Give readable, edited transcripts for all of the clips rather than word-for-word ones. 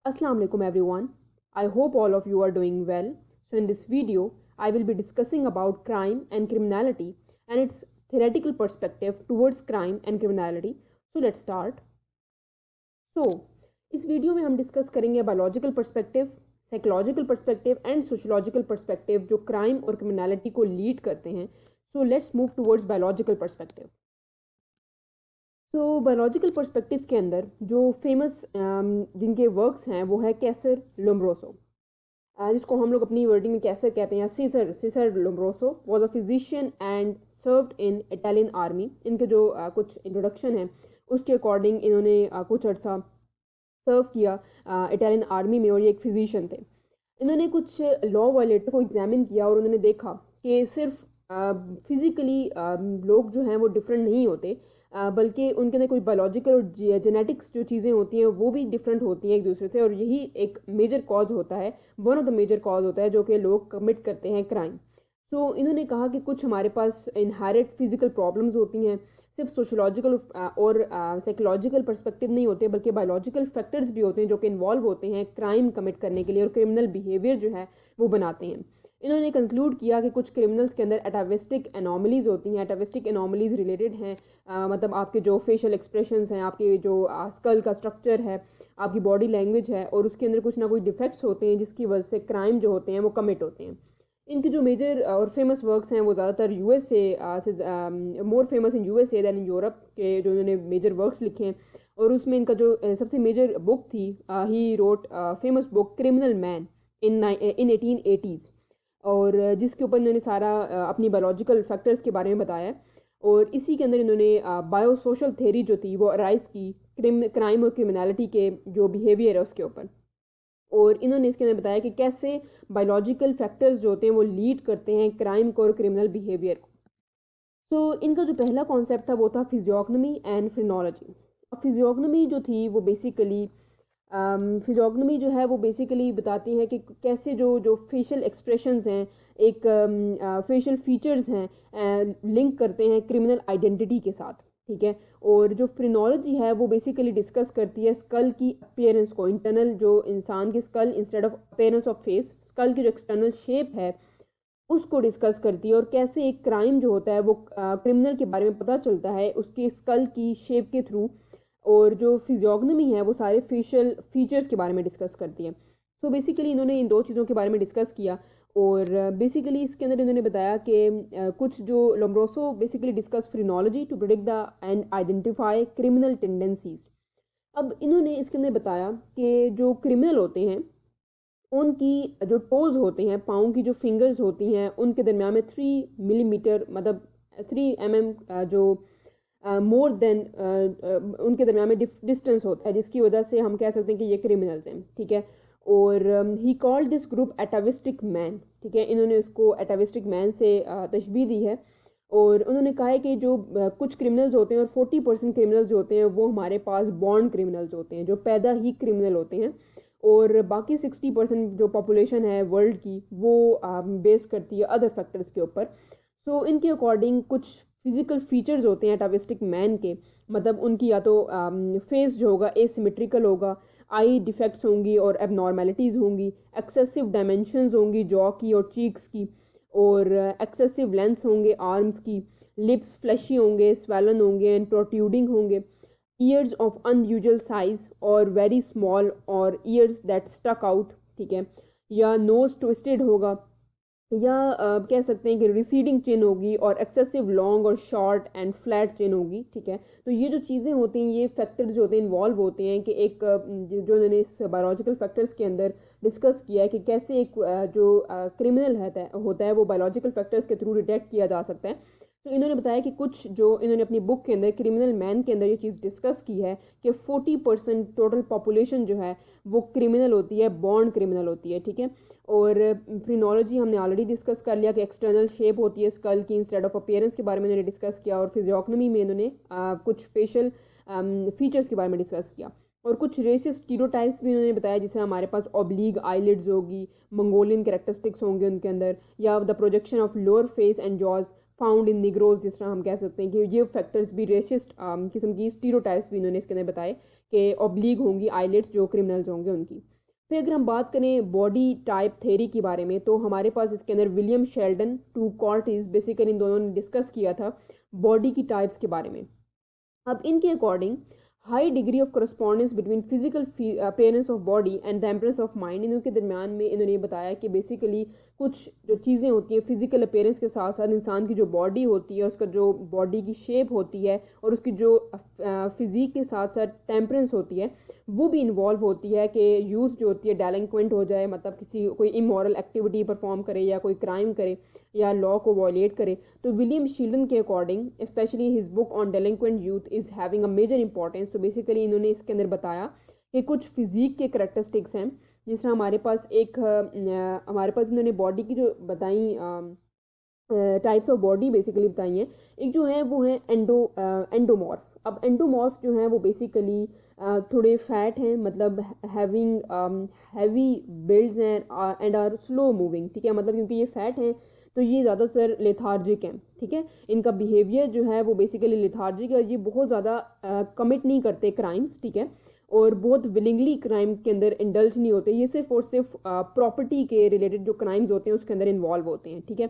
Assalamu alaikum everyone. I hope all of you are doing well. So in this video, I will be discussing about crime and criminality and its theoretical perspective towards crime and criminality. So let's start. So इस video में हम discuss करेंगे biological perspective, psychological perspective and sociological perspective जो crime और criminality को lead करते हैं. So let's move towards biological perspective. तो बायोलॉजिकल पर्सपेक्टिव के अंदर जो फेमस जिनके वर्क्स हैं वो है कैसर लोम्ब्रोसो, जिसको हम लोग अपनी वर्डिंग में कैसर कहते हैं या Cesare Lombroso was a physician and served in Italian army. इनके जो कुछ इंट्रोडक्शन है उसके अकॉर्डिंग इन्होंने कुछ अर्सा सर्व किया इटालियन आर्मी में और ये एक फिजिशियन थे. इन्होंने कुछ लॉ वायलेटर को एग्जामिन किया और उन्होंने देखा कि सिर्फ फिज़िकली लोग जो हैं वो डिफरेंट नहीं होते, बल्कि उनके अंदर कोई बायोलॉजिकल और जेनेटिक्स जो चीज़ें होती हैं वो भी डिफरेंट होती हैं एक दूसरे से, और यही एक मेजर कॉज होता है, one of the major cause होता है जो कि लोग कमिट करते हैं क्राइम. सो इन्होंने कहा कि कुछ हमारे पास इनहेरिट फिजिकल प्रॉब्लम्स होती हैं, सिर्फ सोशोलॉजिकल और साइकोलॉजिकल पर्सपेक्टिव नहीं होते बल्कि बायोलॉजिकल फैक्टर्स भी होते हैं जो कि इन्वॉल्व होते हैं क्राइम कमिट करने के लिए और क्रिमिनल बिहेवियर जो है वो बनाते हैं. इन्होंने कंक्लूड किया कि कुछ क्रिमिनल्स के अंदर एटाविस्टिक एनॉमलीज होती हैं. एटाविस्टिक एनॉमलीज रिलेटेड हैं मतलब आपके जो फेशियल एक्सप्रेशंस हैं, आपके जो स्कल का स्ट्रक्चर है, आपकी बॉडी लैंग्वेज है, और उसके अंदर कुछ ना कुछ डिफेक्ट्स होते हैं जिसकी वजह से क्राइम जो होते हैं वो कमिट होते हैं. इनके जो मेजर और फेमस वर्क्स हैं वो ज़्यादातर यूएसए से more famous in USA than in Europe के जो इन्होंने मेजर वर्क्स लिखे हैं. और उसमें इनका जो सबसे मेजर बुक थी, he wrote famous book criminal man in 1880s, और जिसके ऊपर इन्होंने सारा अपनी बायोलॉजिकल फैक्टर्स के बारे में बताया. और इसी के अंदर इन्होंने बायो सोशल थेरी जो थी वो अराइज की क्राइम और क्रिमिनलिटी के जो बिहेवियर है उसके ऊपर. और इन्होंने इसके अंदर बताया कि कैसे बायोलॉजिकल फैक्टर्स जो होते हैं वो लीड करते हैं क्राइम को और क्रिमिनल बिहेवियर को. सो इनका जो पहला कॉन्सेप्ट था वो था फिजियोग्नमी एंड फ्रेनोलॉजी. अब फिजियोग्नमी जो थी वो बेसिकली फिजियोग्नमी जो है वो बेसिकली बताती है कि कैसे जो जो फेशियल एक्सप्रेशंस हैं, एक फेशियल फीचर्स हैं, लिंक करते हैं क्रिमिनल आइडेंटिटी के साथ. ठीक है. और जो फ्रेनोलॉजी है वो बेसिकली डिस्कस करती है स्कल की अपीयरेंस को, इंटरनल जो इंसान की skull instead of appearance of face, skull की जो एक्सटर्नल शेप है उसको डिस्कस करती है, और कैसे एक क्राइम जो होता है वो क्रिमिनल के बारे में पता चलता है उसके स्कल की शेप के थ्रू. और जो फिजियोग्नमी है वो सारे फेशियल फीचर्स के बारे में डिस्कस करती है. सो बेसिकली इन्होंने इन दो चीज़ों के बारे में डिस्कस किया. और बेसिकली इसके अंदर इन्होंने बताया कि कुछ जो Lombroso basically discuss phrenology to predict the and identify criminal tendencies. अब इन्होंने इसके अंदर बताया कि जो क्रिमिनल होते हैं उनकी जो टोज़ होते हैं, पाँव की जो फिंगर्स होती हैं, उनके दरमियान में 3 मिलीमीटर मतलब 3 mm जो मोर देन उनके दरमियान में डिस्टेंस होता है, जिसकी वजह से हम कह सकते हैं कि ये क्रिमिनल्स हैं. ठीक है. और he called this group atavistic man. ठीक है. इन्होंने उसको एटाविस्टिक मैन से तशबीह दी है. और उन्होंने कहा है कि जो कुछ क्रिमिनल्स होते हैं और 40% क्रिमिनल्स जो होते हैं वो हमारे पास बॉर्न क्रिमिनल्स होते हैं जो पैदा ही क्रिमिनल होते हैं, और बाकी 60% जो पॉपुलेशन है वर्ल्ड की वो बेस करती है अदर फैक्टर्स के ऊपर. सो इनके अकॉर्डिंग कुछ फिजिकल फीचर्स होते हैं एटाविस्टिक मैन के, मतलब उनकी या तो फेस जो होगा एसिमेट्रिकल होगा, आई डिफेक्ट्स होंगी और एबनॉर्मेलिटीज़ होंगी, एक्सेसिव डायमेंशंस होंगी जॉ की और चीक्स की, और एक्सेसिव लेंथ्स होंगे आर्म्स की, लिप्स फ्लैशी होंगे, स्वेलन होंगे एंड प्रोट्यूडिंग होंगे, ईयर्स ऑफ अनयूजुअल साइज और वेरी स्मॉल, और ईयर्स दैट स्टक आउट. ठीक है. या नोज ट्विस्टेड होगा, या कह सकते हैं कि रिसीडिंग चिन होगी, और एक्सेसिव लॉन्ग और शॉर्ट एंड फ्लैट चिन होगी. ठीक है. तो ये जो चीज़ें होती हैं, ये फैक्टर्स जो होते हैं इन्वॉल्व होते हैं कि एक जो उन्होंने इस बायोलॉजिकल फैक्टर्स के अंदर डिस्कस किया है कि कैसे एक जो क्रिमिनल होता है वो बायोलॉजिकल फैक्टर्स के थ्रू डिटेक्ट किया जा सकता है. तो इन्होंने बताया कि कुछ जो इन्होंने अपनी बुक के अंदर क्रिमिनल मैन के अंदर ये चीज़ डिस्कस की है कि 40% टोटल पॉपुलेशन जो है वो क्रिमिनल होती है, बॉर्न क्रिमिनल होती है. ठीक है. और फ्रेनोलॉजी हमने ऑलरेडी डिस्कस कर लिया कि एक्सटर्नल शेप होती है स्कल की इंस्टेड ऑफ अपीयरेंस के बारे में इन्होंने डिस्कस किया. और फिजियोग्नमी में इन्होंने कुछ फेशियल फीचर्स के बारे में डिस्कस किया. और कुछ रेसिस स्टीरियोटाइप्स भी उन्होंने बताया, जिससे हमारे पास ऑब्लिग आईलिड्स होगी, मंगोलियन कैरेक्टरिस्टिक्स होंगे उनके अंदर, या the projection of lower face and jaws found in Negroes, जिस तरह हम कह सकते हैं कि ये फैक्टर्स भी रेसिस्ट किस्म की स्टीरियोटाइप्स भी इन्होंने इसके अंदर बताए कि ऑब्लीग होंगी आईलेट्स जो क्रिमिनल्स होंगे उनकी। फिर अगर हम बात करें बॉडी टाइप थ्योरी के बारे में, तो हमारे पास इसके अंदर विलियम शेल्डन टू कॉर्टिस बेसिकली इन दोनों ने डिस्कस किया था बॉडी की टाइप्स के बारे में। अब इनके according high degree of correspondence between physical appearance of body and temperance of mind, इनके दरमियान में इन्होंने ये बताया कि बेसिकली कुछ जो चीज़ें होती हैं फिजिकल अपेयरेंस के साथ साथ इंसान की जो बॉडी होती है, उसका जो बॉडी की शेप होती है और उसकी जो फिजिक के साथ साथ टेम्परेंस होती है वो भी इन्वॉल्व होती है कि यूथ जो होती है डेलिंक्वेंट हो जाए, मतलब किसी कोई इमोरल एक्टिविटी परफॉर्म करे या कोई क्राइम करे या लॉ को वॉयलेट करे। तो विलियम शील्डन के according specially his book on delinquent youth is having a major importance. तो बेसिकली इन्होंने इसके अंदर बताया कि कुछ फिजिक के करैक्टरिस्टिक्स हैं, जिस तरह हमारे पास इन्होंने बॉडी की जो बताई टाइप्स ऑफ बॉडी बेसिकली बताई हैं। एक जो है वो है एंडोमॉर्फ। अब एंडोमॉर्फ जो है वो बेसिकली थोड़े फैट हैं, मतलब हैवी बिल्ड्स हैं एंड आर स्लो मूविंग, ठीक है, मतलब क्योंकि ये फैट हैं तो ये ज़्यादातर लेथार्जिक हैं, ठीक है। इनका बिहेवियर जो है वो बेसिकली लेथार्जिक है और ये बहुत ज़्यादा कमिट नहीं करते क्राइम्स, ठीक है, और बहुत विलिंगली क्राइम के अंदर इंडल्ज नहीं होते। ये सिर्फ और सिर्फ प्रॉपर्टी के रिलेटेड जो क्राइम्स होते हैं उसके अंदर इन्वॉल्व होते हैं, ठीक है।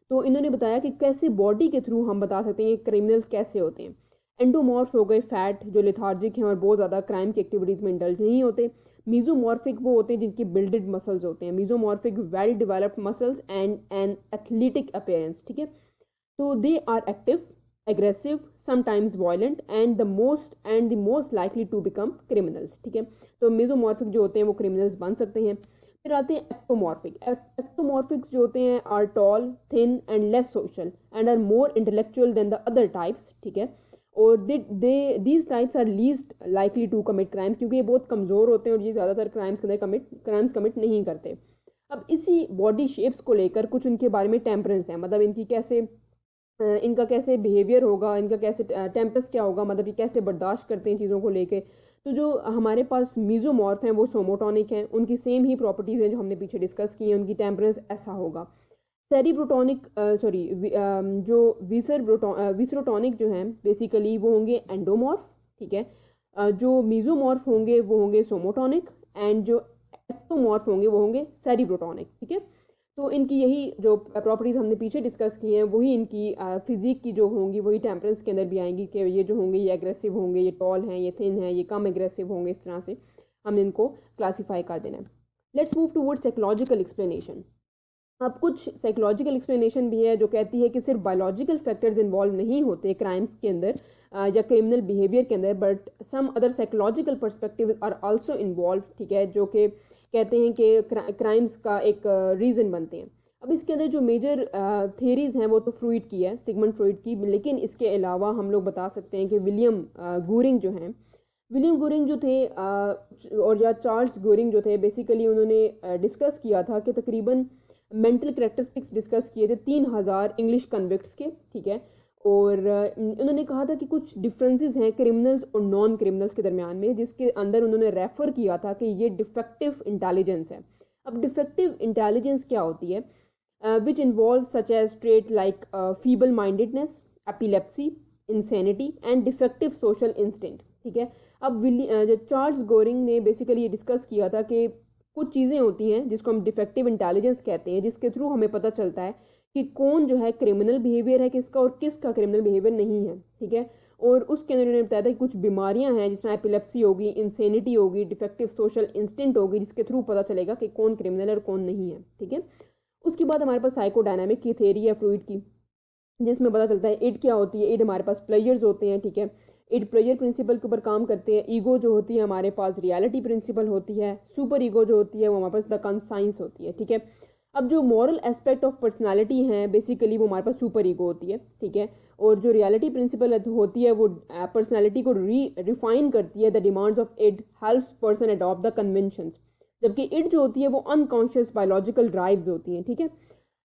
तो इन्होंने बताया कि कैसे बॉडी के थ्रू हम बता सकते हैं कि क्रिमिनल्स कैसे होते हैं। एंडोमॉर्फ्स हो गए फैट जो लेथार्जिक हैं और बहुत ज़्यादा क्राइम की एक्टिविटीज़ में इंडल्ज नहीं होते। मीजोमॉर्फिक वो होते हैं जिनकी बिल्डेड मसल्स होते हैं, mesomorphic well developed muscles and an athletic appearance, ठीक है। तो they are active, aggressive, sometimes violent and the most likely to become criminals, ठीक है। तो मेसोमॉर्फिक जो होते हैं वो क्रिमिनल्स बन सकते हैं। फिर आते हैं एक्टोमॉर्फिक। एक्टोमॉर्फिक्स जो होते हैं are tall, thin and less social and are more intellectual than the other types, ठीक है। और these types are least likely to commit crimes, क्योंकि ये बहुत कमज़ोर होते हैं और ये ज़्यादातर क्राइम्स के अंदर क्राइम्स कमिट नहीं करते। अब इसी बॉडी शेप्स को लेकर कुछ उनके बारे में टेम्परेंस है, मतलब इनका कैसे बिहेवियर होगा, इनका कैसे टेम्परेंस क्या होगा, मतलब ये कैसे बर्दाश्त करते हैं चीज़ों को लेके। तो जो हमारे पास मीजोमॉर्फ हैं वो सोमोटोनिक हैं, उनकी सेम ही प्रॉपर्टीज़ हैं जो हमने पीछे डिस्कस की हैं, उनकी टेम्परेंस ऐसा होगा। जो विसरोटोनिक जो हैं बेसिकली वो होंगे एंडोमॉर्फ, ठीक है। जो मीजोमॉर्फ होंगे वो होंगे सोमोटोनिक एंड जो एक्टोमॉर्फ होंगे वो होंगे सेरिब्रोटोनिक, ठीक है। तो इनकी यही जो प्रॉपर्टीज़ हमने पीछे डिस्कस की हैं वही इनकी फिजिक की जो होंगी वही टेम्परेंस के अंदर भी आएंगी कि ये जो होंगे ये एग्रेसिव होंगे, ये टॉल हैं, ये थिन हैं, ये कम एग्रेसिव होंगे। इस तरह से हमने इनको क्लासीफाई कर देना है। Let's move toward psychological explanation. अब कुछ साइकोलॉजिकल एक्सप्लेनेशन भी है जो कहती है कि सिर्फ बायोलॉजिकल फैक्टर्स इन्वॉल्व नहीं होते क्राइम्स के अंदर या क्रिमिनल बिहेवियर के अंदर, but some other psychological perspective are also involve, ठीक है, जो कि कहते हैं कि क्राइम्स का एक रीज़न बनते हैं। अब इसके अंदर जो मेजर थियरीज़ हैं वो तो फ्रूइड की है, सिगमंड फ्रूइड की, लेकिन इसके अलावा हम लोग बता सकते हैं कि विलियम गूरिंग जो थे और या चार्ल्स गूरिंग जो थे, बेसिकली उन्होंने डिस्कस किया था कि तकरीबन मेंटल करैक्टरिस्टिक्स डिस्कस किए थे 3000 इंग्लिश कन्विक्ट्स के, ठीक है। और उन्होंने कहा था कि कुछ डिफरेंसेस हैं क्रिमिनल्स और नॉन क्रिमिनल्स के दरमियान में, जिसके अंदर उन्होंने रेफ़र किया था कि ये डिफेक्टिव इंटेलिजेंस है। अब डिफेक्टिव इंटेलिजेंस क्या होती है? Which involve such as trait like feeble mindedness, epilepsy, insanity and defective social instinct, ठीक है। अब चार्ल्स गोरिंग ने बेसिकली ये डिस्कस किया था कि कुछ चीज़ें होती हैं जिसको हम डिफेक्टिव इंटेलिजेंस कहते हैं, जिसके थ्रू हमें पता चलता है कि कौन जो है क्रिमिनल बिहेवियर है किसका और किसका क्रिमिनल बिहेवियर नहीं है, ठीक है। और उसके अंदर उन्होंने बताया था कि कुछ बीमारियां हैं जिसमें एपिलेप्सी होगी, इंसेनिटी होगी, डिफेक्टिव सोशल इंस्टिंक्ट होगी, जिसके थ्रू पता चलेगा कि कौन क्रिमिनल है और कौन नहीं है, ठीक है। उसके बाद हमारे पास साइकोडायनामिक की थ्योरी है फ्रूइड की, जिसमें पता चलता है इड क्या होती है। इड हमारे पास प्लेयर्स होते हैं, ठीक है, इड प्लेयर प्रिंसिपल के ऊपर काम करते हैं। ईगो जो होती है हमारे पास रियलिटी प्रिंसिपल होती है। सुपर ईगो जो होती है वो हमारे पास द कॉन्साइंस होती है, ठीक है। अब जो मॉरल एस्पेक्ट ऑफ पर्सनालिटी हैं बेसिकली वो हमारे पास सुपर ईगो होती है, ठीक है। और जो रियलिटी प्रिंसिपल होती है वो पर्सनालिटी को रिफाइन करती है। The demands of id helps person adopt the conventions, जबकि इड जो होती है वो अनकॉन्शियस बायोलॉजिकल ड्राइव्स होती हैं, ठीक है।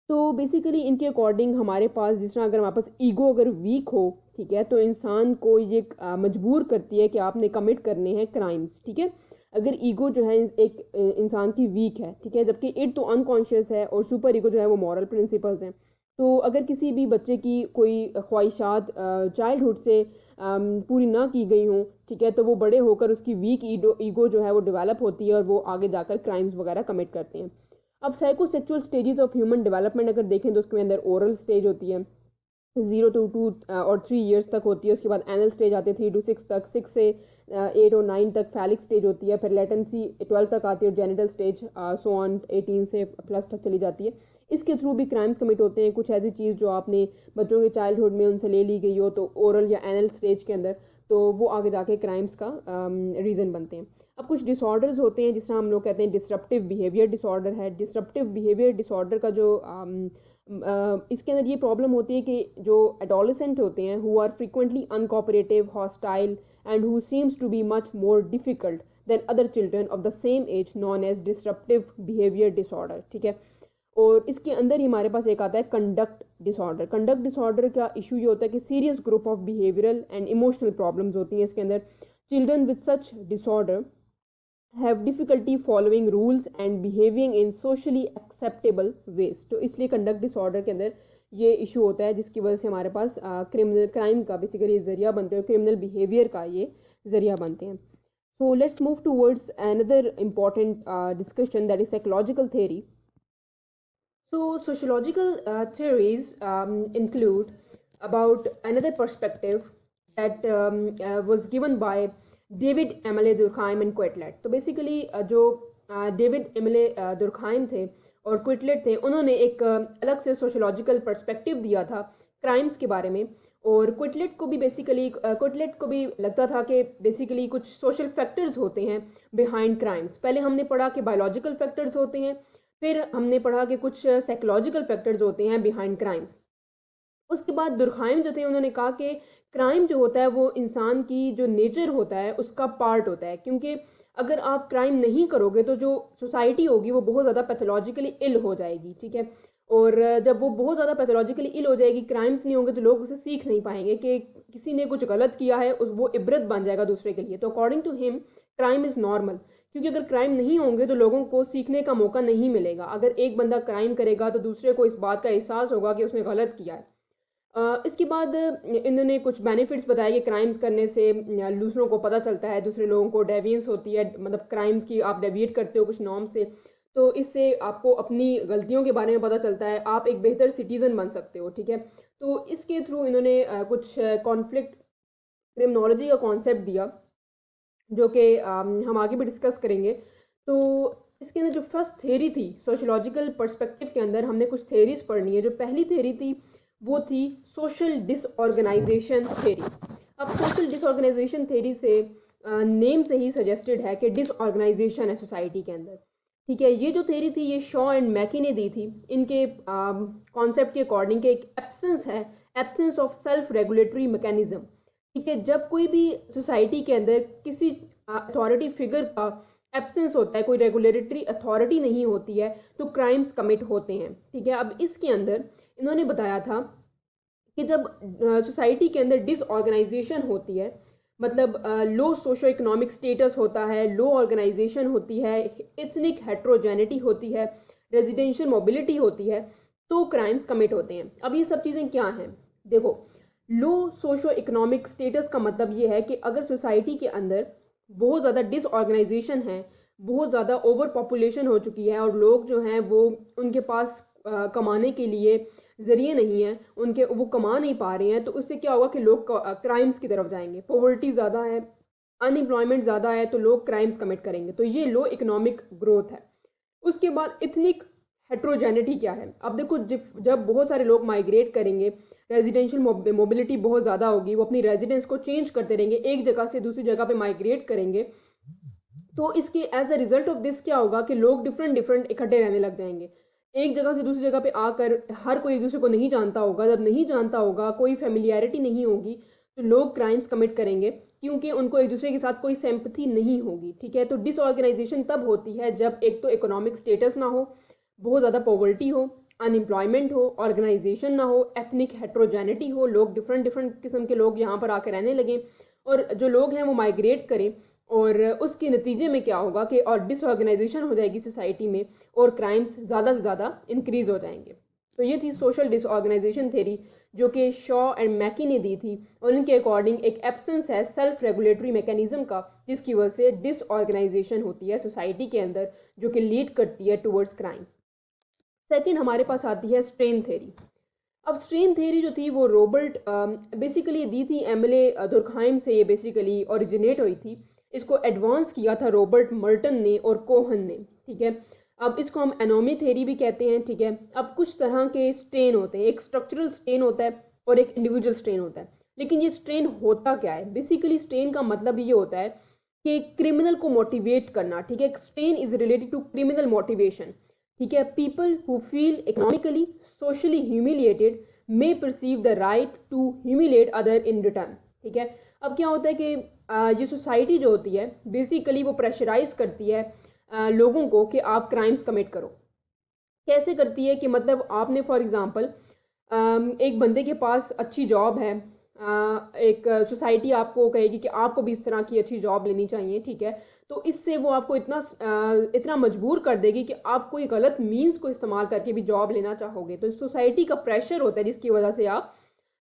तो बेसिकली इनके अकॉर्डिंग हमारे पास जिस तरह अगर हमारे पास ईगो अगर वीक हो, ठीक है, तो इंसान को ये मजबूर करती है कि आपने कमिट करने हैं क्राइम्स, ठीक है। अगर ईगो जो है एक इंसान की वीक है, ठीक है, जबकि इट तो अनकॉन्शियस है और सुपर ईगो जो है वो मॉरल प्रिंसिपल्स हैं। तो अगर किसी भी बच्चे की कोई ख्वाहिशात चाइल्डहुड से पूरी ना की गई हों, ठीक है, तो वो बड़े होकर उसकी वीक ईगो जो है वो डेवलप होती है और वो आगे जाकर क्राइम्स वगैरह कमिट करते हैं। अब psychosexual stages of human development अगर देखें तो उसके अंदर ओरल स्टेज होती है, 0 to 2 और 3 years तक होती है। उसके बाद एनल स्टेज आती है 3 to 6 तक, 6 से 8 और 9 तक फैलिक स्टेज होती है, फिर लेटेंसी 12 तक आती है और जेनिटल स्टेज सो ऑन 18 से प्लस तक चली जाती है। इसके थ्रू भी क्राइम्स कमिट होते हैं। कुछ ऐसी चीज़ जो आपने बच्चों के चाइल्डहुड में उनसे ले ली गई हो तो ओरल या एनल स्टेज के अंदर, तो वो आगे जाके क्राइम्स का रीज़न बनते हैं। अब कुछ डिसऑर्डर्स होते हैं, जिस तरह हम लोग कहते हैं डिसरप्टिव बिहेवियर डिसऑर्डर है। डिसरप्टिव बिहेवियर डिसऑर्डर का जो इसके अंदर ये प्रॉब्लम होती है कि जो एडोलेसेंट होते हैं who are frequently uncooperative, hostile and who seems to be much more difficult than other children of the same age, known as disruptive behaviour disorder, ठीक है। और इसके अंदर ही हमारे पास एक आता है कंडक्ट डिसऑर्डर। कंडक्ट डिसऑर्डर का इशू ये होता है कि serious group of behavioural and emotional problems होती हैं इसके अंदर। Children with such disorder have difficulty following rules and behaving in socially acceptable ways. तो इसलिए कंडक्ट डिसऑर्डर के अंदर ये इशू होता है, जिसकी वजह से हमारे पास क्रिमिनल क्राइम का बेसिकली ज़रिया बनते हैं और क्रिमिनल बिहेवियर का ये ज़रिया बनते हैं। So let's move towards another important discussion, that is psychological theory. So sociological theories include about another perspective that was given by David Emile Durkheim and Quetelet. तो बेसिकली जो डेविड एमले दुर्खाइम थे और क्विटलेट थे, उन्होंने एक अलग से सोशोलॉजिकल पर्सपेक्टिव दिया था क्राइम्स के बारे में। और क्विटलेट को भी लगता था कि बेसिकली कुछ सोशल फैक्टर्स होते हैं बिहाइंड क्राइम्स। पहले हमने पढ़ा कि बायोलॉजिकल फैक्टर्स होते हैं, फिर हमने पढ़ा कि कुछ साइकोलॉजिकल फैक्टर्स होते हैं बिहाइंड क्राइम्स। उसके बाद दुर्खाइम जो थे उन्होंने कहा कि क्राइम जो होता है वो इंसान की जो नेचर होता है उसका पार्ट होता है, क्योंकि अगर आप क्राइम नहीं करोगे तो जो सोसाइटी होगी वो बहुत ज़्यादा पैथोलॉजिकली इल हो जाएगी, ठीक है। और जब वो बहुत ज़्यादा पैथोलॉजिकली इल हो जाएगी, क्राइम्स नहीं होंगे, तो लोग उसे सीख नहीं पाएंगे कि किसी ने कुछ गलत किया है, वो इबरत बन जाएगा दूसरे के लिए। तो according to him crime is normal, क्योंकि अगर क्राइम नहीं होंगे तो लोगों को सीखने का मौका नहीं मिलेगा। अगर एक बंदा क्राइम करेगा तो दूसरे को इस बात का एहसास होगा कि उसने गलत किया है। इसके बाद इन्होंने कुछ बेनिफिट्स बताए कि क्राइम्स करने से दूसरों को पता चलता है, दूसरे लोगों को डेविएंस होती है, मतलब क्राइम्स की आप डेविएट करते हो कुछ नॉर्म से, तो इससे आपको अपनी गलतियों के बारे में पता चलता है, आप एक बेहतर सिटीज़न बन सकते हो, ठीक है। तो इसके थ्रू इन्होंने कुछ कॉन्फ्लिक्ट क्रिमिनोलॉजी का कॉन्सेप्ट दिया, जो कि हम आगे भी डिस्कस करेंगे। तो इसके अंदर जो फर्स्ट थेरी थी सोशोलॉजिकल पर्सपेक्टिव के अंदर, हमने कुछ थेरीज पढ़नी है। जो पहली थेरी थी वो थी सोशल डिसऑर्गेनाइजेशन थेरी। अब सोशल डिसऑर्गेनाइजेशन थेरी से नेम से ही सजेस्टेड है कि डिसऑर्गेनाइजेशन है सोसाइटी के अंदर, ठीक है। ये जो थेरी थी ये शॉ एंड मैकी ने दी थी। इनके कॉन्सेप्ट के अकॉर्डिंग के एक absence of self regulatory mechanism, ठीक है। जब कोई भी सोसाइटी के अंदर किसी अथॉरिटी फिगर का एब्सेंस होता है, कोई रेगुलेटरी अथॉरिटी नहीं होती है, तो क्राइम्स कमिट होते हैं, ठीक है। अब इसके अंदर इन्होंने बताया था कि जब सोसाइटी के अंदर डिसऑर्गेनाइजेशन होती है, मतलब लो सोशो इकोनॉमिक स्टेटस होता है, लो ऑर्गेनाइजेशन होती है, एथनिक हेट्रोजेनिटी होती है, रेजिडेंशियल मोबिलिटी होती है, तो क्राइम्स कमिट होते हैं। अब ये सब चीज़ें क्या हैं? देखो, लो सोशो इकोनॉमिक स्टेटस का मतलब ये है कि अगर सोसाइटी के अंदर बहुत ज़्यादा डिसऑर्गेनाइजेशन है, बहुत ज़्यादा ओवर पॉपुलेशन हो चुकी है और लोग जो हैं वो उनके पास कमाने के लिए ज़रिए नहीं है, वो कमा नहीं पा रहे हैं, तो उससे क्या होगा कि लोग क्राइम्स की तरफ जाएंगे। पॉवर्टी ज़्यादा है, अनएम्प्लॉयमेंट ज़्यादा है, तो लोग क्राइम्स कमिट करेंगे। तो ये लो इकोनॉमिक ग्रोथ है। उसके बाद इथनिक हेट्रोजेनिटी क्या है? अब देखो, जब बहुत सारे लोग माइग्रेट करेंगे, रेजिडेंशियल मोबिलिटी बहुत ज़्यादा होगी, वो अपनी रेजिडेंस को चेंज करते रहेंगे, एक जगह से दूसरी जगह पे माइग्रेट करेंगे, तो इसके as a result of this क्या होगा कि लोग डिफरेंट इकट्ठे रहने लग जाएंगे। एक जगह से दूसरी जगह पे आकर हर कोई एक दूसरे को नहीं जानता होगा। जब नहीं जानता होगा, कोई फेमिलियरिटी नहीं होगी, तो लोग क्राइम्स कमिट करेंगे, क्योंकि उनको एक दूसरे के साथ कोई सिंपैथी नहीं होगी, ठीक है। तो डिसऑर्गेनाइजेशन तब होती है जब एक तो इकोनॉमिक स्टेटस ना हो, बहुत ज़्यादा पॉवर्टी हो, अनएम्प्लॉयमेंट हो, ऑर्गेनाइजेशन ना हो, एथनिक हेट्रोजेनिटी हो, लोग डिफरेंट किस्म के लोग यहाँ पर आकर रहने लगें और जो लोग हैं वो माइग्रेट करें, और उसके नतीजे में क्या होगा कि और डिसऑर्गेनाइजेशन हो जाएगी सोसाइटी में और क्राइम्स ज़्यादा से ज़्यादा इंक्रीज़ हो जाएंगे। तो ये थी सोशल डिसऑर्गेनाइजेशन थ्योरी जो कि शॉ एंड मैकी ने दी थी, और इनके अकॉर्डिंग एक एब्सेंस है सेल्फ रेगुलेटरी मैकेनिज्म का, जिसकी वजह से डिसऑर्गेनाइजेशन होती है सोसाइटी के अंदर, जो कि लीड करती है टुवर्ड्स क्राइम। सेकंड हमारे पास आती है स्ट्रेन थ्योरी। अब स्ट्रेन थ्योरी जो थी वो रॉबर्ट बेसिकली दी थी एमिले दुर्कहाइम से, ये बेसिकली ओरिजिनेट हुई थी। इसको एडवांस किया था रॉबर्ट मर्टन ने और कोहन ने, ठीक है। अब इसको हम एनोमी थ्योरी भी कहते हैं, ठीक है। अब कुछ तरह के स्ट्रेन होते हैं, एक स्ट्रक्चरल स्ट्रेन होता है और एक इंडिविजुअल स्ट्रेन होता है। लेकिन ये स्ट्रेन होता क्या है? बेसिकली स्ट्रेन का मतलब ये होता है कि क्रिमिनल को मोटिवेट करना, ठीक है। Strain is related to criminal motivation, ठीक है। People who feel economically socially humiliated may perceive the right to humiliate other in return, ठीक है। अब क्या होता है कि ये सोसाइटी जो होती है बेसिकली वो प्रेशराइज करती है लोगों को कि आप क्राइम्स कमिट करो। कैसे करती है कि मतलब आपने फॉर एग्जांपल एक बंदे के पास अच्छी जॉब है, एक सोसाइटी आपको कहेगी कि आपको भी इस तरह की अच्छी जॉब लेनी चाहिए, ठीक है। तो इससे वो आपको इतना मजबूर कर देगी कि आप कोई गलत मीन्स को इस्तेमाल करके भी जॉब लेना चाहोगे। तो सोसाइटी का प्रेशर होता है जिसकी वजह से आप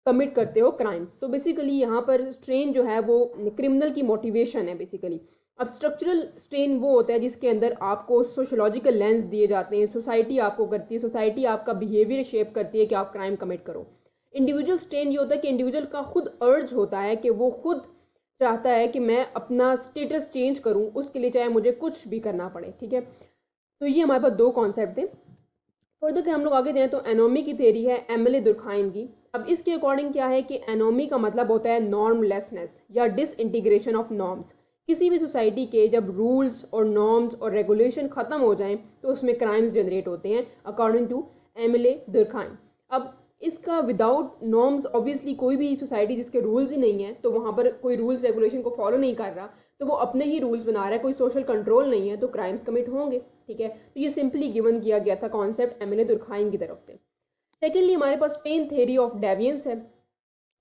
कमिट करते हो क्राइम्स। तो बेसिकली यहाँ पर स्ट्रेन जो है वो क्रिमिनल की मोटिवेशन है बेसिकली। अब स्ट्रक्चरल स्ट्रेन वो होता है जिसके अंदर आपको सोशोलॉजिकल लेंस दिए जाते हैं, सोसाइटी आपको करती है, सोसाइटी आपका बिहेवियर शेप करती है कि आप क्राइम कमिट करो। इंडिविजुअल स्ट्रेन ये होता है कि इंडिविजुअल का खुद अर्ज होता है कि वो खुद चाहता है कि मैं अपना स्टेटस चेंज करूं, उसके लिए चाहे मुझे कुछ भी करना पड़े, ठीक है। तो ये हमारे पास दो कॉन्सेप्ट थे। फर्दर कि हम लोग आगे जाएँ तो एनोमी की थ्योरी है एमिले दुर्कहाइम की। अब इसके अकॉर्डिंग क्या है कि एनोमी का मतलब होता है नॉर्मलेसनेस या डिसइंटीग्रेशन ऑफ नॉर्म्स। किसी भी सोसाइटी के जब रूल्स और नॉर्म्स और रेगुलेशन ख़त्म हो जाएं तो उसमें क्राइम्स जनरेट होते हैं अकॉर्डिंग टू एमिले दुर्कहाइम। अब इसका विदाउट नॉर्म्स ऑब्वियसली कोई भी सोसाइटी जिसके रूल्स ही नहीं है तो वहाँ पर कोई रूल्स रेगुलेशन को फॉलो नहीं कर रहा, तो वो अपने ही रूल्स बना रहा है, कोई सोशल कंट्रोल नहीं है, तो क्राइम्स कमिट होंगे, ठीक है। तो ये सिंपली गिवन किया गया था कॉन्सेप्ट एमिले दुर्कहाइम की तरफ से। सेकेंडली हमारे पास स्ट्रेन थ्योरी ऑफ डेविएंस है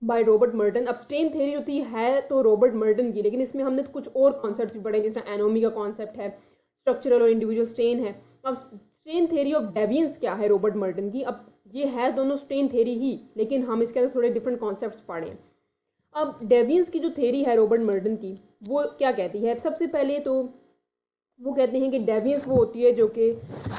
बाय रॉबर्ट मर्टन। अब स्ट्रेन थ्योरी होती है तो रॉबर्ट मर्टन की, लेकिन इसमें हमने कुछ और कॉन्सेप्ट भी पढ़े जिसमें एनोमी का कॉन्सेप्ट है, स्ट्रक्चरल और इंडिविजुअल स्ट्रेन है। अब स्ट्रेन थ्योरी ऑफ डेविएंस क्या है रॉबर्ट मर्टन की? अब ये है दोनों स्ट्रेन थ्योरी ही, लेकिन हम इसके अंदर थोड़े डिफरेंट कॉन्सेप्ट्स पढ़े हैं। अब डेविएंस की जो थ्योरी है रॉबर्ट मर्टन की वो क्या कहती है? सबसे पहले तो वो कहते हैं कि डेविएंस वो होती है जो कि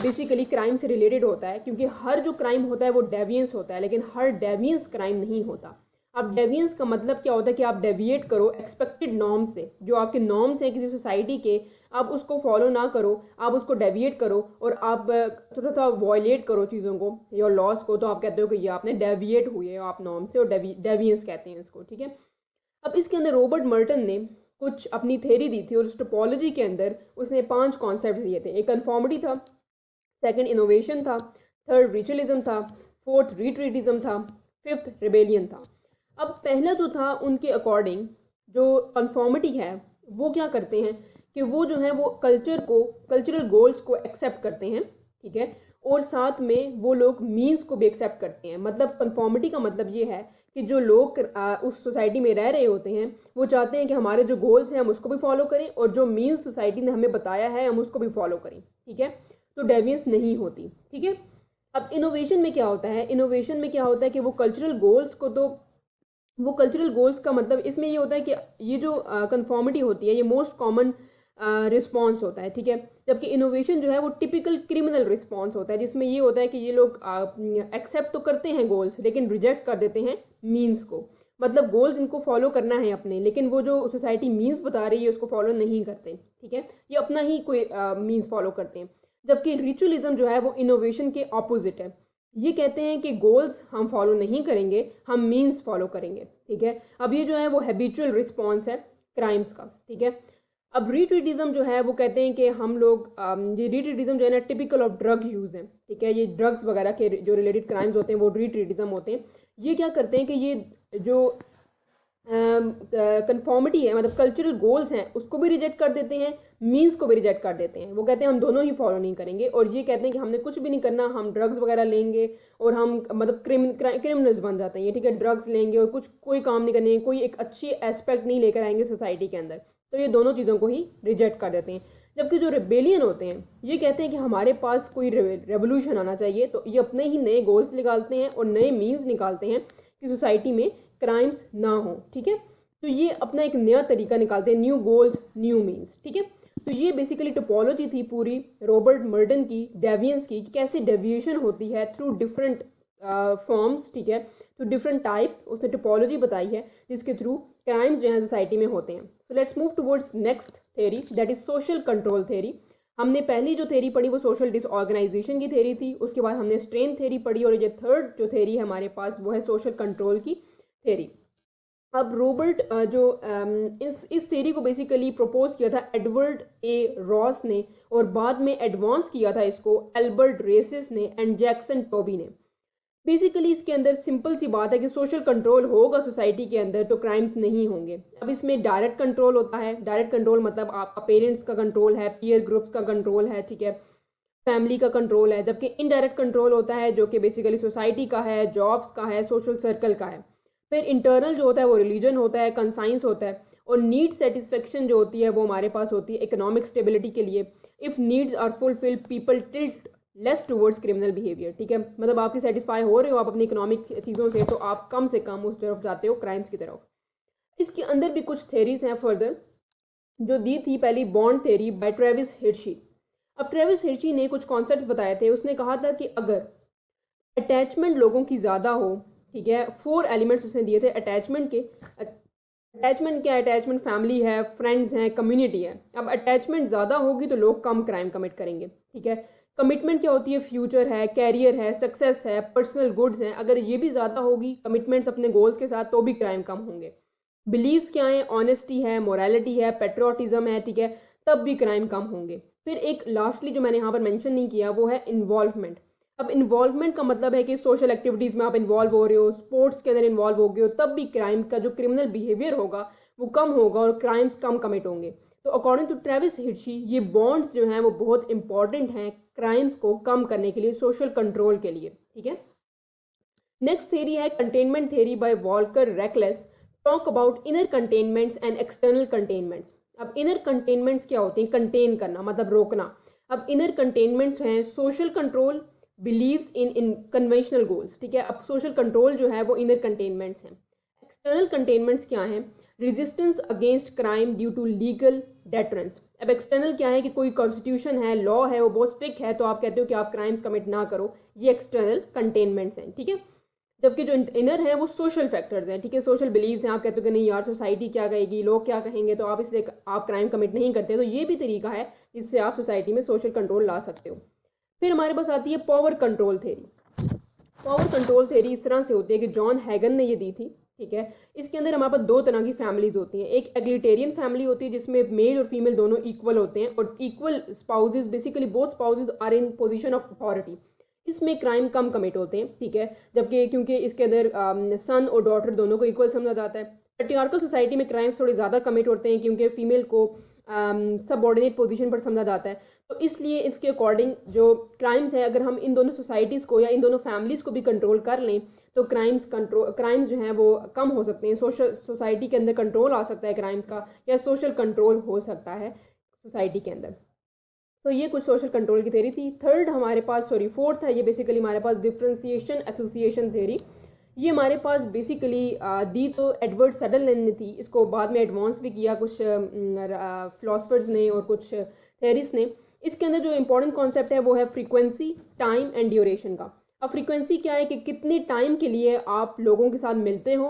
बेसिकली क्राइम से रिलेटेड होता है, क्योंकि हर जो क्राइम होता है वो डेविएंस होता है, लेकिन हर डेविएंस क्राइम नहीं होता। अब डेविएंस का मतलब क्या होता है कि आप डेविएट करो एक्सपेक्टेड नॉर्म से, जो आपके नॉर्म्स हैं किसी सोसाइटी के, आप उसको फॉलो ना करो, आप उसको डेविएट करो और आप थोड़ा सा वॉयलेट करो चीज़ों को या लॉस को, तो आप कहते हो कि ये आपने डेविएट हुए हो आप नॉर्म से, और डेविएंस कहते हैं इसको, ठीक है। अब इसके अंदर रॉबर्ट मर्टन ने कुछ अपनी थ्योरी दी थी और उस टोपोलॉजी के अंदर उसने 5 कॉन्सेप्ट दिए थे। एक कन्फॉर्मिटी था, सेकंड इनोवेशन था, थर्ड रिचुअलिज्म था, फोर्थ रिट्रीटिज्म था, फिफ्थ रिबेलियन था। अब पहला जो था उनके अकॉर्डिंग जो कन्फॉर्मिटी है वो क्या करते हैं कि वो जो है वो कल्चरल गोल्स को एक्सेप्ट करते हैं, ठीक है, और साथ में वो लोग मीन्स को भी एक्सेप्ट करते हैं। मतलब कन्फॉर्मिटी का मतलब ये है कि जो लोग उस सोसाइटी में रह रहे होते हैं वो चाहते हैं कि हमारे जो गोल्स हैं हम उसको भी फॉलो करें और जो मीन्स सोसाइटी ने हमें बताया है हम उसको भी फॉलो करें, ठीक है। तो डेविएंस नहीं होती, ठीक है। अब इनोवेशन में क्या होता है? इनोवेशन में क्या होता है कि वो कल्चरल गोल्स का मतलब इसमें ये होता है कि ये जो कन्फॉर्मिटी होती है ये मोस्ट कॉमन रिस्पॉन्स होता है, ठीक है। जबकि इनोवेशन जो है वो टिपिकल क्रिमिनल रिस्पॉन्स होता है, जिसमें ये होता है कि ये लोग एक्सेप्ट तो करते हैं गोल्स लेकिन रिजेक्ट कर देते हैं मीन्स को। मतलब गोल्स इनको फॉलो करना है अपने, लेकिन वो जो सोसाइटी मीन्स बता रही है उसको फॉलो नहीं करते, ठीक है। ये अपना ही कोई मीन्स फॉलो करते हैं। जबकि रिचुअलिज्म जो है वो इनोवेशन के ऑपोजिट है। ये कहते हैं कि गोल्स हम फॉलो नहीं करेंगे, हम मीन्स फॉलो करेंगे, ठीक है। अब ये जो है वो हैबिचुअल रिस्पॉन्स है क्राइम्स का, ठीक है। अब रिट्रीटिज्म जो है वो कहते हैं कि हम लोग ये रिट्रीटिज्म जो है ना टिपिकल ऑफ ड्रग यूज़ है, ठीक है। ये ड्रग्स वगैरह के जो रिलेटेड क्राइम्स होते हैं वो रिट्रीटिज्म होते हैं। ये क्या करते हैं कि ये जो कन्फॉर्मिटी है मतलब कल्चरल गोल्स हैं उसको भी रिजेक्ट कर देते हैं, मीन्स को भी रिजेक्ट कर देते हैं। वो कहते हैं हम दोनों ही फॉलो नहीं करेंगे, और ये कहते हैं कि हमने कुछ भी नहीं करना, हम ड्रग्स वगैरह लेंगे और हम मतलब क्रिमिनल्स बन जाते हैं, ठीक है। ड्रग्स लेंगे और कोई काम नहीं करेंगे, कोई एक अच्छी एस्पेक्ट नहीं लेकर आएंगे सोसाइटी के अंदर, तो ये दोनों चीज़ों को ही रिजेक्ट कर देते हैं। जबकि जो रिबेलियन होते हैं ये कहते हैं कि हमारे पास कोई रेवोल्यूशन आना चाहिए, तो ये अपने ही नए गोल्स निकालते हैं और नए मीन्स निकालते हैं कि सोसाइटी में क्राइम्स ना हो, ठीक है। तो ये अपना एक नया तरीका निकालते हैं, न्यू गोल्स न्यू मीन्स, ठीक है। तो ये बेसिकली टोपोलॉजी थी पूरी रॉबर्ट मर्डन की डेविएंस की, कि कैसे डेविएशन होती है थ्रू डिफरेंट फॉर्म्स, ठीक है, तो डिफरेंट टाइप्स उसने टोपोलॉजी बताई है जिसके थ्रू क्राइम्स जो है सोसाइटी में होते हैं। So let's move towards next theory, that is social control theory. हमने पहली जो थेरी पढ़ी वो सोशल डिसऑर्गेनाइजेशन की थेरी थी, उसके बाद हमने स्ट्रेन थेरी पढ़ी, और ये थर्ड जो थेरी है हमारे पास वो है सोशल कंट्रोल की थेरी। अब रॉबर्ट जो इस थेरी को बेसिकली प्रपोज किया था एडवर्ड ए रॉस ने, और बाद में एडवांस किया था इसको एल्बर्ट रेसिस ने एंड जैक्सन टोबी ने। बेसिकली इसके अंदर सिंपल सी बात है कि सोशल कंट्रोल होगा सोसाइटी के अंदर तो क्राइम्स नहीं होंगे। अब इसमें डायरेक्ट कंट्रोल होता है, डायरेक्ट कंट्रोल मतलब आपका पेरेंट्स का कंट्रोल है, पीयर ग्रुप्स का कंट्रोल है, ठीक है, फैमिली का कंट्रोल है। जबकि इनडायरेक्ट कंट्रोल होता है जो कि बेसिकली सोसाइटी का है, जॉब्स का है, सोशल सर्कल का है। फिर इंटरनल जो होता है वो रिलीजन होता है, कंसाइंस होता है, और नीड सेटिस्फेक्शन जो होती है वो हमारे पास होती है इकोनॉमिक स्टेबिलिटी के लिए। If needs are fulfilled people tilt less towards criminal behaviour, ठीक है, मतलब आपकी सेटिस्फाई हो रहे हो आप अपनी इकोनॉमिक चीज़ों से, तो आप कम से कम उस तरफ जाते हो क्राइम्स की तरफ। इसके अंदर भी कुछ थेरीज हैं फर्दर जो दी थी। पहली बॉन्ड थेरी बाय ट्रेविस हिर्शी। अब ट्रेविस हिर्शी ने कुछ कॉन्सेप्ट्स बताए थे। उसने कहा था कि अगर अटैचमेंट लोगों की ज़्यादा हो, ठीक है, 4 एलिमेंट्स उसने दिए थे अटैचमेंट के। अटैचमेंट क्या है? अटैचमेंट फैमिली है, फ्रेंड्स हैं, कम्युनिटी है। अब अटैचमेंट ज़्यादा होगी तो लोग कम क्राइम कमिट करेंगे, ठीक है। कमिटमेंट क्या होती है? फ्यूचर है, कैरियर है, सक्सेस है, पर्सनल गुड्स हैं। अगर ये भी ज़्यादा होगी कमिटमेंट्स अपने गोल्स के साथ तो भी क्राइम कम होंगे। बिलीव्स क्या है? ऑनेस्टी है, मोरालिटी है, पेट्रोटिज्म है, ठीक है, तब भी क्राइम कम होंगे। फिर एक लास्टली जो मैंने यहाँ पर मेंशन नहीं किया वो है इन्वॉल्वमेंट। अब इन्वॉल्वमेंट का मतलब है कि सोशल एक्टिविटीज़ में आप इन्वॉल्व हो रहे हो, स्पोर्ट्स के अंदर इन्वॉल्व हो गए हो, तब भी क्राइम का जो क्रिमिनल बिहेवियर होगा वो कम होगा और क्राइम्स कम कमिट होंगे। तो अकॉर्डिंग टू ट्रेविस हिर्शी ये बॉन्ड्स जो हैं वो बहुत इंपॉर्टेंट हैं क्राइम्स को कम करने के लिए, सोशल कंट्रोल के लिए, ठीक है। नेक्स्ट थेरी है containment theory by Walter Reckless. Talk about inner containments and external containments. अब इनर कंटेनमेंट्स क्या होती हैं? कंटेन करना मतलब रोकना। अब इनर कंटेनमेंट्स हैं social control, believes in conventional goals, ठीक है। अब सोशल कंट्रोल जो है वो इनर कंटेनमेंट्स हैं। एक्सटर्नल कंटेनमेंट्स क्या हैं? Resistance against crime due to legal deterrence. अब एक्सटर्नल क्या है कि कोई कॉन्स्टिट्यूशन है, लॉ है, वो बहुत स्ट्रिक्ट है तो आप कहते हो कि आप क्राइम्स कमिट ना करो, ये एक्सटर्नल कंटेनमेंट्स हैं, ठीक है। जबकि जो इनर है वो सोशल फैक्टर्स हैं, ठीक है, सोशल बिलीव्स हैं। आप कहते हो कि नहीं यार सोसाइटी क्या कहेगी, लोग क्या कहेंगे, तो आप इसलिए आप क्राइम कमिट नहीं करते। तो ये भी तरीका है जिससे आप सोसाइटी में सोशल कंट्रोल ला सकते हो। फिर हमारे पास आती है power control theory. Power control theory इस तरह से होती है कि जॉन हैगन ने ये दी थी, ठीक है। इसके अंदर हमारे पास 2 तरह की फैमिलीज होती हैं। एक एग्लिटेरियन फैमिली होती है जिसमें मेल और फीमेल दोनों इक्वल होते हैं और equal spouses, basically both spouses are in position of authority. इसमें क्राइम कम कमिट होते हैं, ठीक है। जबकि क्योंकि इसके अंदर सन और डॉटर दोनों को इक्वल समझा जाता है। पेट्रियार्कल सोसाइटी में क्राइम्स थोड़े ज़्यादा कमिट होते हैं क्योंकि फीमेल को सबऑर्डिनेट पोजीशन पर समझा जाता है। तो इसलिए इसके अकॉर्डिंग जो क्राइम्स है, अगर हम इन दोनों सोसाइटीज़ को या इन दोनों फैमिलीज़ को भी कंट्रोल कर लें तो क्राइम्स जो हैं वो कम हो सकते हैं। सोसाइटी के अंदर कंट्रोल आ सकता है क्राइम्स का, या सोशल कंट्रोल हो सकता है सोसाइटी के अंदर। तो ये कुछ सोशल कंट्रोल की थेरी थी। फोर्थ है ये बेसिकली हमारे पास डिफ्रेंसिएशन एसोसिएशन थेरी। ये हमारे पास बेसिकली दी तो एडवर्ड सडरलैंड ने थी, इसको बाद में एडवांस भी किया कुछ फिलोसफर्स ने और कुछ थेरिस्ट ने। इसके अंदर जो इंपॉर्टेंट कॉन्सेप्ट है वो है फ्रीक्वेंसी, टाइम एंड ड्यूरेशन का। अब फ्रीक्वेंसी क्या है कि कितने टाइम के लिए आप लोगों के साथ मिलते हो,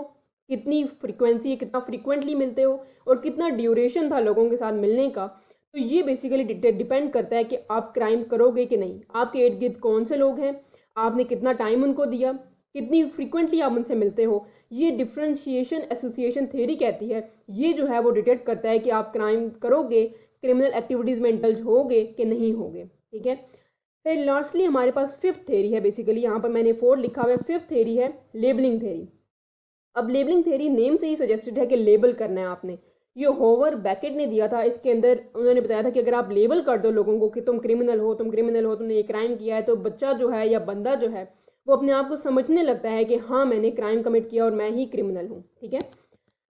कितनी फ्रीक्वेंसी है, कितना फ्रीक्वेंटली मिलते हो, और कितना ड्यूरेशन था लोगों के साथ मिलने का। तो ये बेसिकली डिपेंड करता है कि आप क्राइम करोगे कि नहीं, आपके इर्द गिर्द कौन से लोग हैं, आपने कितना टाइम उनको दिया, कितनी फ्रीक्वेंटली आप उनसे मिलते हो। ये डिफ्रेंशिएशन एसोसिएशन थ्योरी कहती है, ये जो है वो डिटेक्ट करता है कि आप क्राइम करोगे, क्रिमिनल एक्टिविटीज़ में इंडल्ज होगे कि नहीं होगे, ठीक है। फिर लास्टली हमारे पास फिफ्थ थ्योरी है, बेसिकली यहाँ पर मैंने 4 लिखा हुआ है। फिफ्थ थ्योरी है लेबलिंग थ्योरी। अब लेबलिंग थ्योरी नेम से ही सजेस्टेड है कि लेबल करना है आपने। ये होवर बैकेट ने दिया था, इसके अंदर उन्होंने बताया था कि अगर आप लेबल कर दो लोगों को कि तुम क्रिमिनल हो, तुमने ये क्राइम किया है, तो बच्चा जो है या बंदा जो है वो अपने आप को समझने लगता है कि हाँ मैंने क्राइम कमिट किया और मैं ही क्रिमिनल हूँ, ठीक है।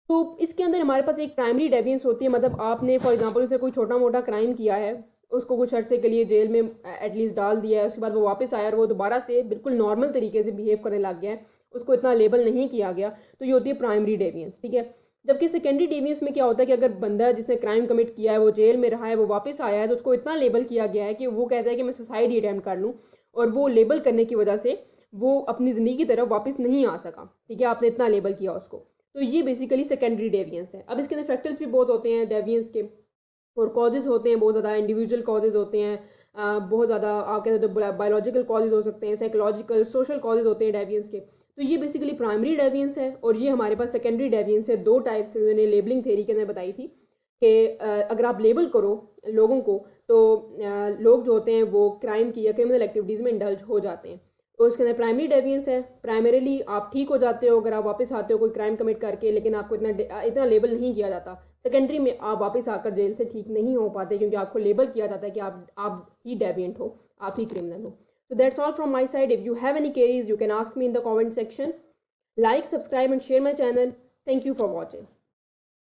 तो इसके अंदर हमारे पास एक प्राइमरी डेविएंस होती है, मतलब आपने फॉर एग्जांपल उसे कोई छोटा मोटा क्राइम किया है, उसको कुछ अरसे के लिए जेल में एटलीस्ट डाल दिया है, उसके बाद वो वापस आया और वो दोबारा से बिल्कुल नॉर्मल तरीके से बिहेव करने लग गया है, उसको इतना लेबल नहीं किया गया, तो ये होती है प्राइमरी डेविएंस, ठीक है। जबकि सेकेंडरी डेविएंस में क्या होता है कि अगर बंदा जिसने क्राइम कमिट किया है वो जेल में रहा है, वो वापस आया है, तो उसको इतना लेबल किया गया है कि वो कहता है कि मैं सुसाइड ही अटैम्प्ट कर लूँ, और वो लेबल करने की वजह से वो अपनी ज़िंदगी की तरफ वापस नहीं आ सका, ठीक है, आपने इतना लेबल किया उसको। तो ये बेसिकली सेकेंडरी डेविएंस है। अब इसके अंदर फैक्टर्स भी बहुत होते हैं डेविएंस के, और कॉजेज़ होते हैं बहुत ज़्यादा, इंडिविजुअल कॉजेज़ होते हैं, बहुत ज़्यादा आप कहते हो बायोलॉजिकल कॉजेज़ हो सकते हैं, साइकोलॉजिकल सोशल कॉजेज़ होते हैं डेविएंस के। तो ये बेसिकली प्राइमरी डेविएंस है, और ये हमारे पास सेकेंडरी डेविएंस है। दो टाइप्स से मैंने लेबलिंग थ्योरी के अंदर बताई थी कि अगर आप लेबल करो लोगों को तो लोग जो होते हैं वो क्राइम की या क्रिमिनल एक्टिविटीज़ में इंडल्ज हो जाते हैं। तो इसके अंदर प्राइमरी डेविएंस है, प्राइमरीली आप ठीक हो जाते हो अगर आप वापस आते हो कोई क्राइम कमिट करके, लेकिन आपको इतना लेबल नहीं किया जाता। सेकेंडरी में आप वापस आकर जेल से ठीक नहीं हो पाते, क्योंकि आपको लेबल किया जाता है कि आप ही डेविएंट हो, आप ही क्रिमिनल हो। So that's all from my side. If you have any queries, you can ask me in the comment section. Like, subscribe and share my channel. Thank you for watching.